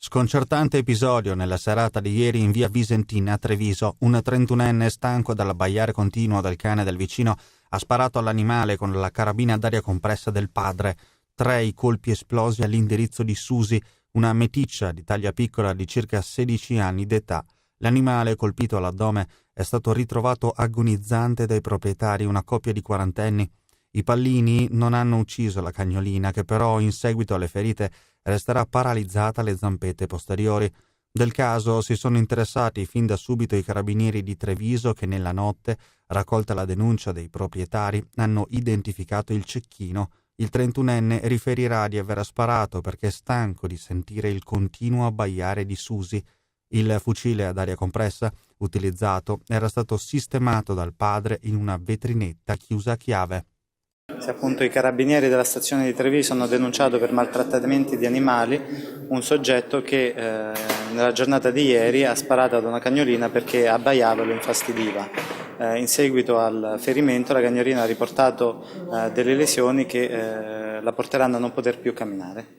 Sconcertante episodio nella serata di ieri in via Visentina a Treviso. Un 31enne stanco dall'abbaiare continuo del cane del vicino ha sparato all'animale con la carabina d'aria compressa del padre. 3 i colpi esplosi all'indirizzo di Susi, una meticcia di taglia piccola di circa 16 anni d'età. L'animale, colpito all'addome, è stato ritrovato agonizzante dai proprietari, una coppia di quarantenni. I pallini non hanno ucciso la cagnolina, che però in seguito alle ferite resterà paralizzata alle zampette posteriori. Del caso si sono interessati fin da subito i carabinieri di Treviso che nella notte, raccolta la denuncia dei proprietari, hanno identificato il cecchino. Il 31enne riferirà di aver sparato perché è stanco di sentire il continuo abbaiare di Susi. Il fucile ad aria compressa utilizzato era stato sistemato dal padre in una vetrinetta chiusa a chiave. Se appunto i carabinieri della stazione di Treviso hanno denunciato per maltrattamenti di animali un soggetto che nella giornata di ieri ha sparato ad una cagnolina perché abbaiava e lo infastidiva. In seguito al ferimento la cagnolina ha riportato delle lesioni che la porteranno a non poter più camminare.